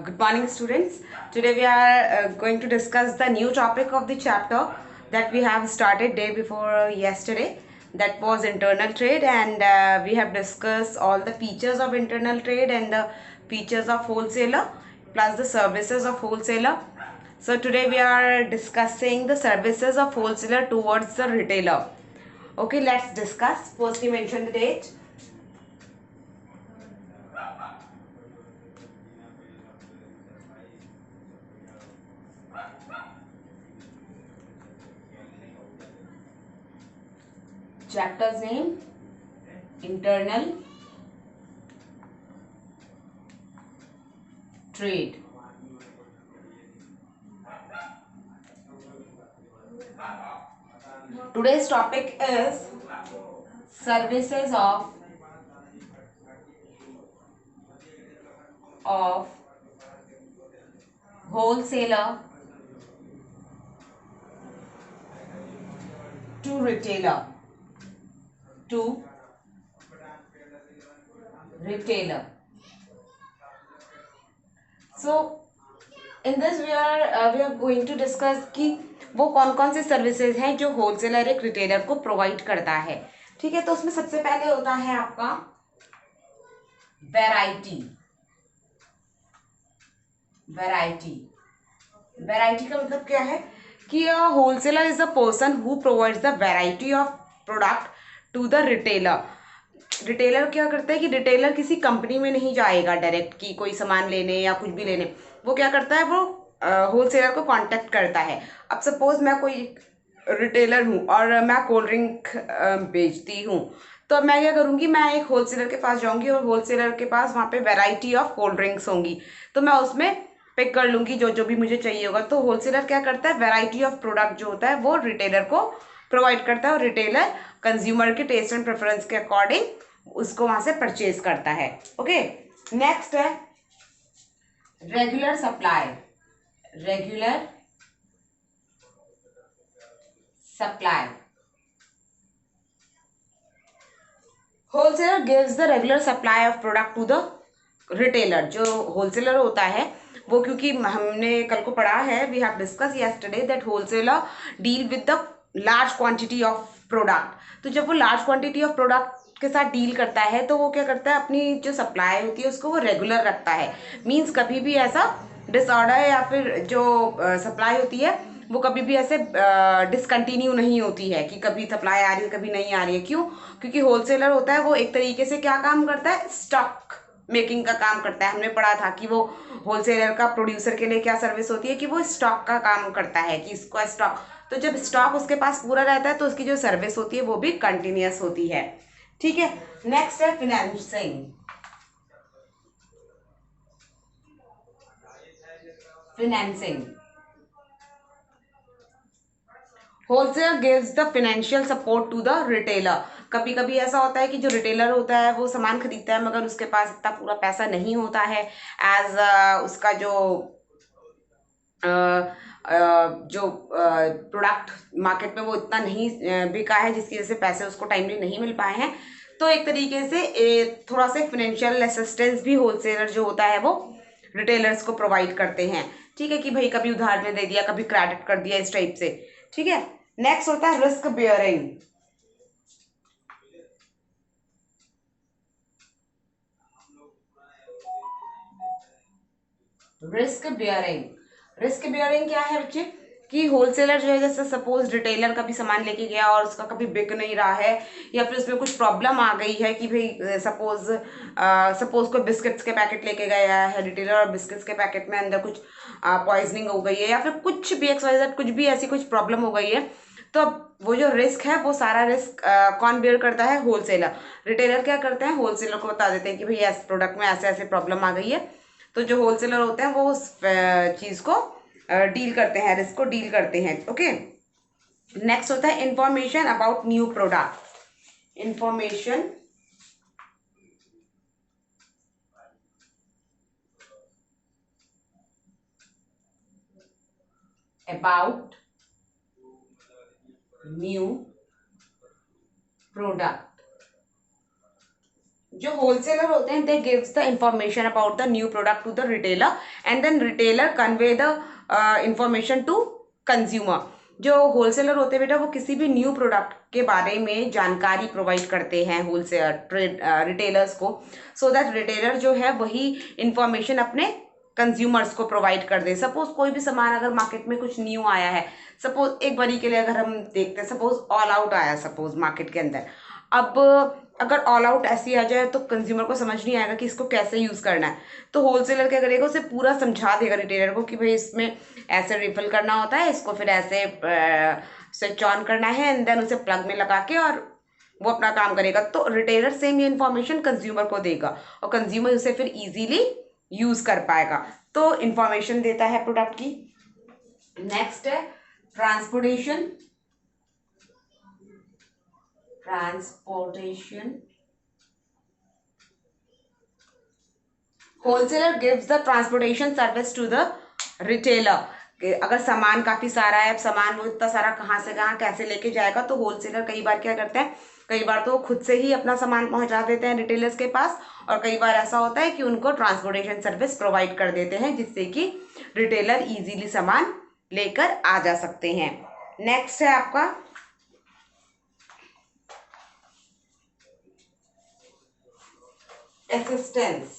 Good morning, students. Today we are going to discuss the new topic of the chapter that we have started day before yesterday. That was internal trade, and we have discussed all the features of internal trade and the features of wholesaler plus the services of wholesaler. So today we are discussing the services of wholesaler towards the retailer. Okay, let's discuss. First, we mention the date. Chapter's name, internal trade. Today's topic is services of wholesaler to retailer. To retailer. So in this we are going to discuss कि वो कौन कौन से services हैं जो wholesaler एक retailer को provide करता है. ठीक है, तो उसमें सबसे पहले होता है आपका वैरायटी. वैरायटी वैरायटी का मतलब क्या है कि wholesaler is the person who provides the variety of product to the retailer. Retailer क्या करता है कि रिटेलर किसी कंपनी में नहीं जाएगा डायरेक्ट कि कोई सामान लेने या कुछ भी लेने. वो क्या करता है, वो होलसेलर को कांटेक्ट करता है. अब सपोज मैं कोई रिटेलर हूँ और मैं कोल्ड ड्रिंक बेचती हूँ, तो अब मैं क्या करूँगी, मैं एक होलसेलर के पास जाऊँगी और होलसेलर के पास वहाँ पे वैरायटी ऑफ कोल्ड ड्रिंक्स होंगी, तो मैं उसमें पिक कर लूँगी जो जो भी मुझे चाहिए होगा. तो होलसेलर क्या करता है, वैरायटी ऑफ प्रोडक्ट जो होता है वो रिटेलर को प्रोवाइड करता है और रिटेलर कंज्यूमर के टेस्ट एंड प्रेफरेंस के अकॉर्डिंग उसको वहां से परचेज करता है. ओके, नेक्स्ट है regular supply. Regular supply. Wholesaler gives the regular supply of product to the retailer. जो होलसेलर होता है वो, क्योंकि हमने कल को पढ़ा है, we have discuss yesterday that wholesaler deal with the large quantity of product. तो जब वो लार्ज क्वांटिटी ऑफ प्रोडक्ट के साथ डील करता है तो वो क्या करता है, अपनी जो सप्लाई होती है उसको वो रेगुलर रखता है. मीन्स कभी भी ऐसा डिसऑर्डर या फिर जो सप्लाई होती है वो कभी भी ऐसे डिसकंटिन्यू नहीं होती है कि कभी सप्लाई आ रही है कभी नहीं आ रही है. क्यों? क्योंकि होलसेलर होता है वो एक तरीके से क्या काम करता है, स्टॉक मेकिंग का काम करता है. हमने पढ़ा था कि वो होलसेलर का प्रोड्यूसर के लिए क्या सर्विस होती है कि वो स्टॉक का काम करता है कि इसको स्टॉक. तो जब स्टॉक उसके पास पूरा रहता है तो उसकी जो सर्विस होती है वो भी कंटिन्यूअस होती है. ठीक है, नेक्स्ट है financing. Financing. Wholesaler gives the financial support to the retailer. कभी कभी ऐसा होता है कि जो रिटेलर होता है वो सामान खरीदता है मगर उसके पास इतना पूरा पैसा नहीं होता है एज उसका जो जो प्रोडक्ट मार्केट में वो इतना नहीं बिका है जिसकी वजह से पैसे उसको टाइमली नहीं मिल पाए हैं. तो एक तरीके से थोड़ा सा फाइनेंशियल असिस्टेंस भी होलसेलर जो होता है वो रिटेलर्स को प्रोवाइड करते हैं. ठीक है, कि भाई कभी उधार में दे दिया कभी क्रेडिट कर दिया इस टाइप से. ठीक है, नेक्स्ट होता है risk bearing. Risk bearing. Risk bearing क्या है बच्चे, कि होलसेलर जो है, जैसे सपोज रिटेलर कभी सामान लेके गया और उसका कभी बिक नहीं रहा है या फिर उसमें कुछ प्रॉब्लम आ गई है कि भाई सपोज कोई बिस्किट्स के पैकेट लेके गया है रिटेलर और बिस्किट्स के पैकेट में अंदर कुछ पॉइजनिंग हो गई है या फिर कुछ भी XYZ कुछ भी ऐसी कुछ प्रॉब्लम हो गई है. तो अब वो जो रिस्क है वो सारा रिस्क कौन बेयर करता है, होलसेलर. रिटेलर क्या करते हैं, होलसेलर को बता देते हैं कि भाई इस प्रोडक्ट में ऐसे ऐसे प्रॉब्लम आ गई है. तो जो होलसेलर होते हैं वो उस चीज को डील करते हैं, रिस्क को डील करते हैं. ओके, नेक्स्ट होता है information about new product. Information about new product. जो होलसेलर होते हैं, they gives the information about the new product to the retailer and then retailer convey the information to consumer. जो wholesaler होते हैं बेटा, वो किसी भी न्यू प्रोडक्ट के बारे में जानकारी प्रोवाइड करते हैं होलसेलर ट्रेड रिटेलर्स को, सो दैट रिटेलर जो है वही इंफॉर्मेशन अपने कंज्यूमर्स को प्रोवाइड कर दे। सपोज कोई भी सामान अगर मार्केट में कुछ न्यू आया है, सपोज एक बारी के लिए अगर हम देखते हैं, सपोज ऑल आउट आया सपोज मार्केट के अंदर, अब अगर ऑल आउट ऐसी आ जाए तो कंज्यूमर को समझ नहीं आएगा कि इसको कैसे यूज़ करना है। तो होलसेलर क्या करेगा, उसे पूरा समझा देगा रिटेलर को कि भाई इसमें ऐसे रिफिल करना होता है, इसको फिर ऐसे स्विच ऑन करना है एंड देन उसे प्लग में लगा के और वो अपना काम करेगा। तो रिटेलर सेम ये इन्फॉर्मेशन कंज्यूमर को देगा और कंज्यूमर उसे फिर इजीली यूज़ कर पाएगा। तो इंफॉर्मेशन देता है प्रोडक्ट की। नेक्स्ट है transportation. Wholesaler gives the transportation service to the retailer. अगर सामान काफी सारा है, अब सामान वो इतना सारा कहाँ से कहाँ कैसे लेके जाएगा, तो होलसेलर कई बार क्या करते हैं, कई बार तो खुद से ही अपना सामान पहुंचा देते हैं रिटेलर्स के पास, और कई बार ऐसा होता है कि उनको ट्रांसपोर्टेशन सर्विस प्रोवाइड कर देते हैं, जिससे कि रिटेलर इजीली सामान लेकर आ जा सकते हैं। नेक्स्ट है आपका असिस्टेंस।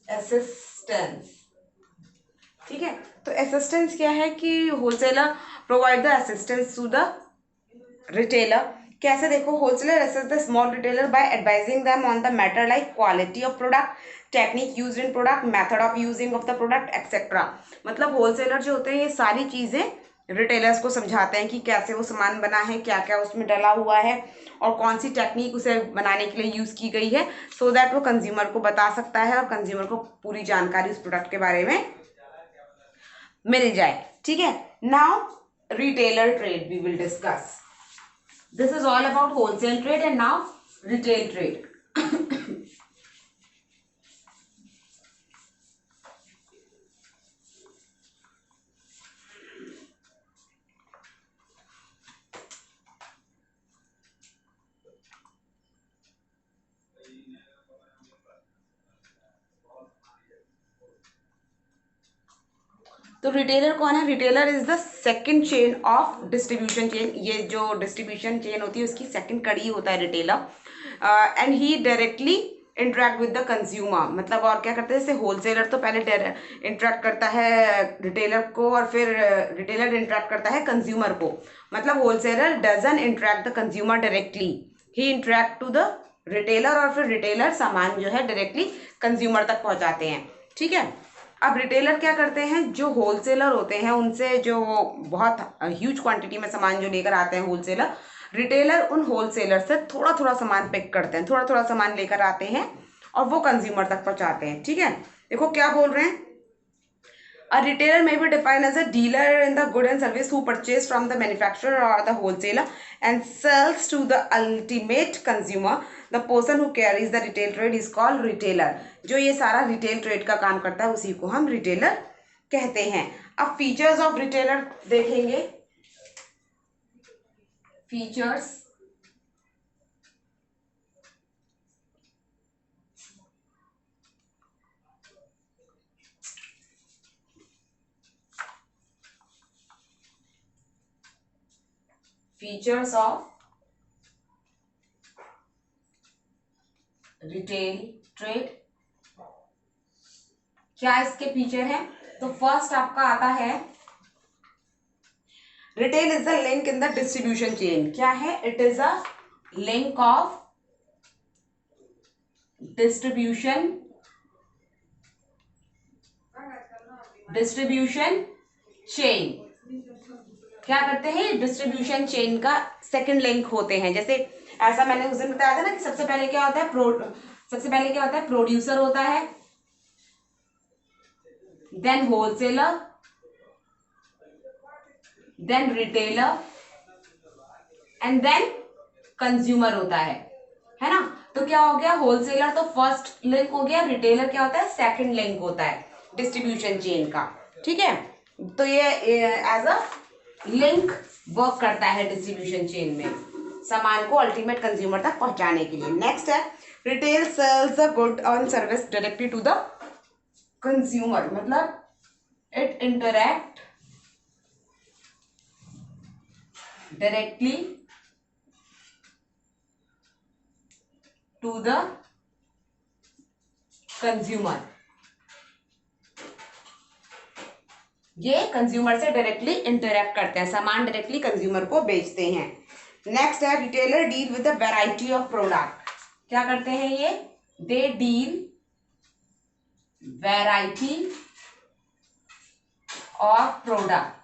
असिस्टेंस, ठीक है। तो असिस्टेंस क्या है कि wholesaler provide the assistance to the retailer. कैसे, देखो, wholesaler assist the small retailer by advising them on the matter like quality of product, technique used in product, method of using of the product etcetera. मतलब होलसेलर जो होते हैं ये सारी चीजें रिटेलर्स को समझाते हैं कि कैसे वो सामान बना है, क्या क्या उसमें डला हुआ है और कौन सी टेक्निक उसे बनाने के लिए यूज की गई है, सो दैट वो कंज्यूमर को बता सकता है और कंज्यूमर को पूरी जानकारी उस प्रोडक्ट के बारे में मिल जाए। ठीक है। Now retailer trade we will discuss. This is all about wholesale trade and now retail trade. तो रिटेलर कौन है? Retailer is the second chain of distribution chain. ये जो डिस्ट्रीब्यूशन चेन होती है उसकी सेकंड कड़ी होता है retailer, and he directly interact with the consumer. मतलब और क्या करते हैं, जैसे होलसेलर तो पहले इंटरेक्ट करता है रिटेलर को और फिर रिटेलर इंटरेक्ट करता है कंज्यूमर को। मतलब wholesaler doesn't interact the consumer directly, he interact to the retailer और फिर रिटेलर सामान जो है डायरेक्टली कंज्यूमर तक पहुंचाते हैं। ठीक है। अब रिटेलर क्या करते हैं, जो होलसेलर होते हैं उनसे जो बहुत ह्यूज क्वांटिटी में सामान जो लेकर आते हैं होलसेलर, रिटेलर उन होलसेलर से थोड़ा थोड़ा सामान पिक करते हैं, थोड़ा थोड़ा सामान लेकर आते हैं और वो कंज्यूमर तक पहुंचाते हैं। ठीक है। देखो क्या बोल रहे हैं, a retailer may be defined as a dealer in the good and service who purchase from the manufacturer or the wholesaler and sells to the ultimate consumer. The person who carries the retail trade is called retailer. जो ये सारा retail trade का काम करता है उसी को हम रिटेलर कहते हैं। अब फीचर्स ऑफ रिटेलर देखेंगे। Features, features of retail trade, क्या इसके फीचर हैं? तो फर्स्ट आपका आता है retail is the link in the distribution chain. क्या है? It is a link of distribution chain. क्या करते हैं? डिस्ट्रीब्यूशन चेन का सेकंड लिंक होते हैं। जैसे ऐसा मैंने उस दिन बताया था ना कि सबसे पहले क्या होता है, प्रोड्यूसर होता है, then wholesaler, then retailer and then consumer होता है ना। तो क्या हो गया, होलसेलर तो फर्स्ट लिंक हो गया, रिटेलर क्या होता है, सेकंड लिंक होता है डिस्ट्रीब्यूशन चेन का। ठीक है। तो ये एज अ लिंक वर्क करता है डिस्ट्रीब्यूशन चेन में सामान को अल्टीमेट कंज्यूमर तक पहुंचाने के लिए। नेक्स्ट है retail sales the good on service directly to the consumer, मतलब it interact directly to the consumer, ये कंज्यूमर से डायरेक्टली इंटरेक्ट करते हैं, सामान डायरेक्टली कंज्यूमर को बेचते हैं। नेक्स्ट है retailer deal with the variety of product, क्या करते हैं ये, they deal variety of product.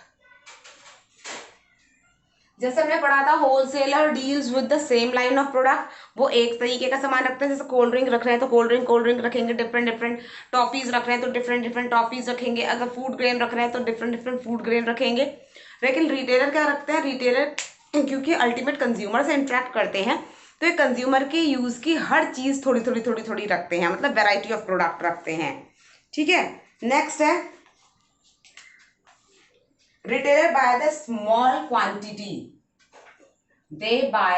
जैसे हमने पढ़ा था wholesaler deals with the same line of product, वो एक तरीके का सामान रखते हैं, जैसे कोल्ड ड्रिंक रख रहे हैं तो कोल्ड ड्रिंक रखेंगे, डिफरेंट डिफरेंट टॉफीज रख रहे हैं तो डिफरेंट डिफरेंट टॉफीज रखेंगे, अगर फूड ग्रेन रख रहे हैं तो डिफरेंट डिफरेंट फूड ग्रेन रखेंगे। लेकिन रिटेलर क्या रखते हैं, रिटेलर क्योंकि अल्टीमेट कंज्यूमर से इंटरेक्ट करते हैं तो ये कंज्यूमर के यूज की हर चीज थोड़ी थोड़ी थोड़ी थोड़ी रखते हैं, मतलब वेराइटी ऑफ प्रोडक्ट रखते हैं। ठीक है, नेक्स्ट है retailer buy the small quantity, they buy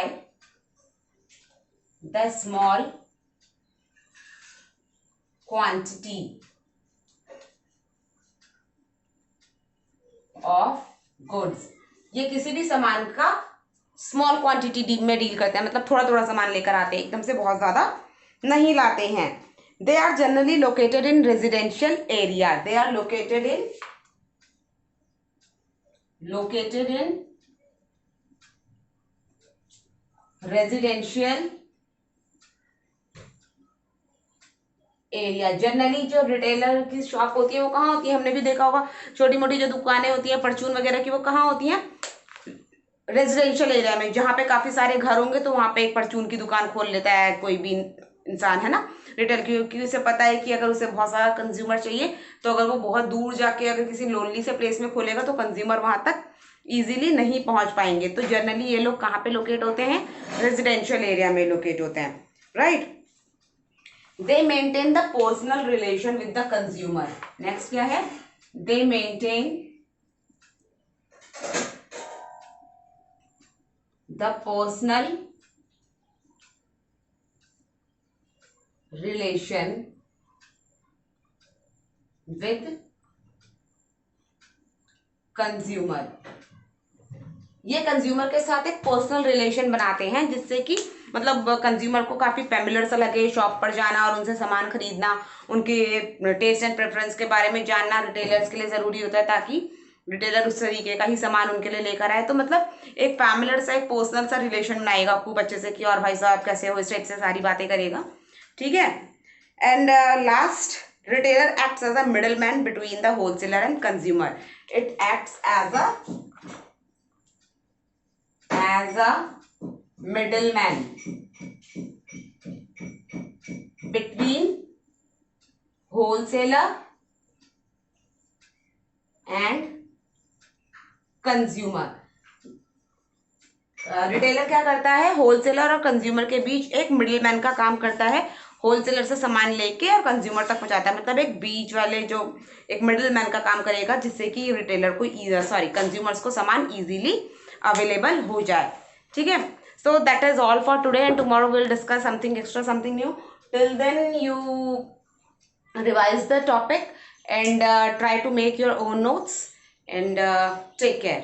the small quantity of goods, ये किसी भी सामान का स्मॉल क्वांटिटी में डील करते हैं, मतलब थोड़ा थोड़ा सामान लेकर आते हैं, एकदम से बहुत ज्यादा नहीं लाते हैं। They are generally located in residential area, they are located in residential area. Generally जो रिटेलर की शॉप होती है वो कहाँ होती है, हमने भी देखा होगा, छोटी मोटी जो दुकानें होती हैं परचून वगैरह की, वो कहाँ होती हैं, रेजिडेंशियल एरिया में, जहाँ पे काफी सारे घर होंगे तो वहां पे एक परचून की दुकान खोल लेता है कोई भी इंसान, है ना, रिटेल, क्योंकि उसे पता है कि अगर उसे बहुत सारा कंज्यूमर चाहिए तो अगर वो बहुत दूर जाके अगर किसी लोनली से प्लेस में खोलेगा तो कंज्यूमर वहां तक इजीली नहीं पहुंच पाएंगे। तो जनरली ये लोग कहाँ पे लोकेट होते हैं, रेजिडेंशियल एरिया में लोकेट होते हैं, right. They maintain the personal relation with the consumer. Next क्या है, दे maintain the personal relation with consumer, ये कंज्यूमर के साथ एक पर्सनल रिलेशन बनाते हैं जिससे कि मतलब कंज्यूमर को काफी फैमिलियर सा लगे, शॉप पर जाना और उनसे सामान खरीदना, उनके टेस्ट एंड प्रेफरेंस के बारे में जानना रिटेलर्स के लिए जरूरी होता है, ताकि रिटेलर उस तरीके का ही सामान उनके लिए लेकर आए। तो मतलब एक फैमिलियर सा एक पर्सनल सा रिलेशन बनाएगा खूब अच्छे से कि और भाई साहब कैसे हो, इस टाइप से सारी बातें करेगा। ठीक है, and last, retailer acts as a middle man between the wholesaler and consumer, it acts as a middleman between wholesaler and consumer। Retailer क्या करता है, होलसेलर और कंज्यूमर के बीच एक मिडिलमैन का काम करता है, होलसेलर से सामान लेके और कंज्यूमर तक पहुंचाता है, मतलब एक बीच वाले जो एक मिडिलमैन का काम करेगा जिससे कि रिटेलर को कंज्यूमर्स को सामान इजीली अवेलेबल हो जाए। ठीक है, so that is all for today and tomorrow will discuss something extra, something new. Till then you revise the topic and try to make your own notes and take care.